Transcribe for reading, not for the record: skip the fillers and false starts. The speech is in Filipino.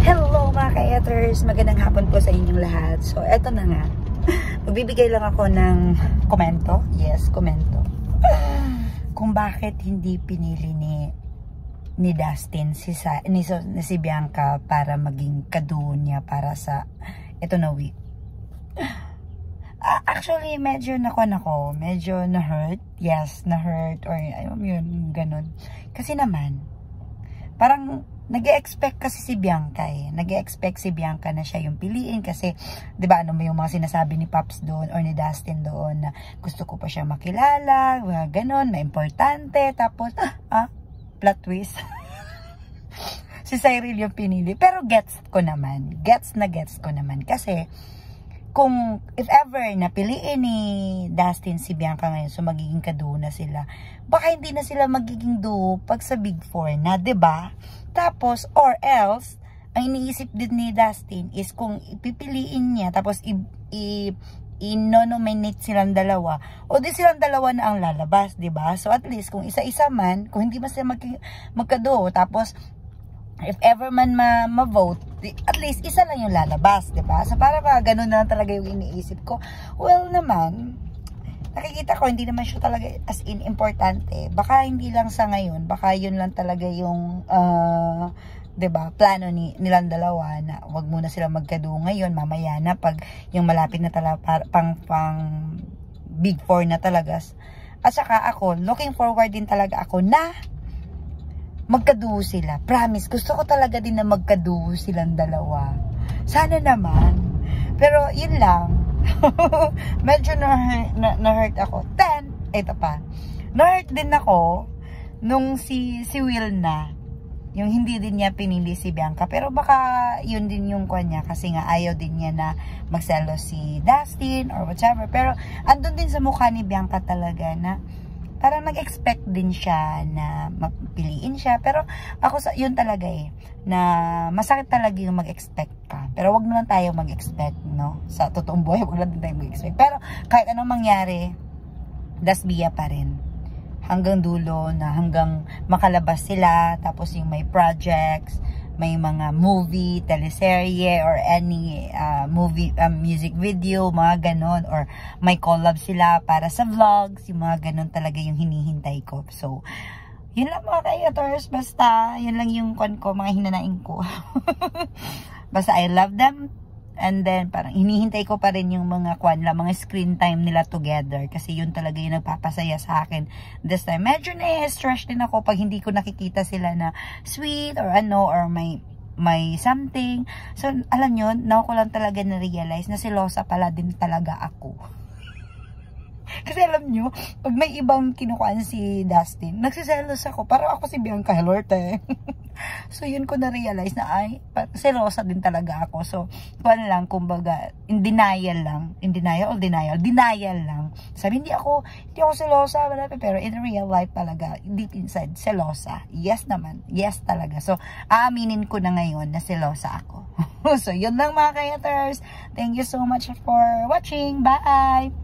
Hello mga ka-etters! Magandang hapon po sa inyong lahat. So, eto na nga. Magbibigay lang ako ng komento. Yes, komento. Kung bakit hindi pinili ni Dustin si Bianca para maging kaduo niya para sa eto na week. Actually, medyo medyo na-hurt. Yes, na-hurt or ayun yun, ganun. Kasi naman, parang nag-e-expect kasi si Bianca Nag-e-expect si Bianca na siya yung piliin kasi, 'di ba, ano mo yung mga sinasabi ni Pops doon or ni Dustin doon na gusto ko pa siya makilala, ganon, na importante, tapos plot twist. Si Cyril yung pinili. Pero gets ko naman kasi kung if ever napiliin ni Dustin si Bianca ngayon, so magiging kaduo na sila, baka hindi na sila magiging duo pag sa Big Four na, 'di ba? Tapos, or else, ang iniisip din ni Dustin is kung ipipiliin niya, tapos i-nominate silang dalawa, o di silang dalawa na ang lalabas, 'di ba? So at least kung isa-isa man, kung hindi man sila magkaduo, tapos if ever man ma-vote, at least isa lang yung lalabas, 'di ba? So para ganun na talaga yung iniisip ko. Well naman, nakikita ko hindi naman siya talaga as in importante. Baka hindi lang sa ngayon, baka yun lang talaga yung 'di ba, plano nilang dalawa na wag muna sila magkaduo ngayon, mamaya na pag yung malapit na talaga pang Big Four na talaga. At saka ako, looking forward din talaga ako na magkaduo sila. Promise, gusto ko talaga din na magkaduo silang dalawa. Sana naman. Pero yun lang. Medyo na-hurt ako. Then, ito pa. Na-hurt din ako nung si Will na. Yung hindi din niya pinili si Bianca. Pero baka yun din yung kanya. Kasi nga ayaw din niya na magselos si Dustin or whatever. Pero andun din sa mukha ni Bianca talaga na parang nag-expect din siya na mapiliin siya. Pero ako yun talaga na masakit talaga yung mag-expect ka. Pero wag naman tayo mag-expect, no? Sa totoong buhay, wag lang din tayo mag-expect. Pero kahit anong mangyari, dasbiya pa rin. Hanggang dulo na hanggang makalabas sila, tapos yung may projects, may mga movie, teleserye, or any movie, music video, mga ganon, or may collab sila para sa vlogs, yung mga ganon talaga yung hinihintay ko. So, yun lang mga ka-etters, basta, yun lang yung mga hinanain ko. Basta I love them, and then parang hinihintay ko pa rin yung mga mga screen time nila together, kasi yun talaga yung nagpapasaya sa akin this time. Medyo na-stress din ako pag hindi ko nakikita sila na sweet or or may something. So alam nyo, now ko lang talaga na-realize na selosa pala din talaga ako. Kasi alam nyo, pag may ibang kinukuhaan si Dustin, nagsiselos ako. Parang ako si Bianca Helorte. So, yun ko na-realize na selosa din talaga ako. So, kumbaga, in denial lang. In denial or denial? Denial lang. Sabi, hindi ako selosa, pero in real life talaga, deep inside, selosa. Yes naman. Yes talaga. So, aaminin ko na ngayon na selosa ako. So, yun lang mga ka-etters. Thank you so much for watching. Bye!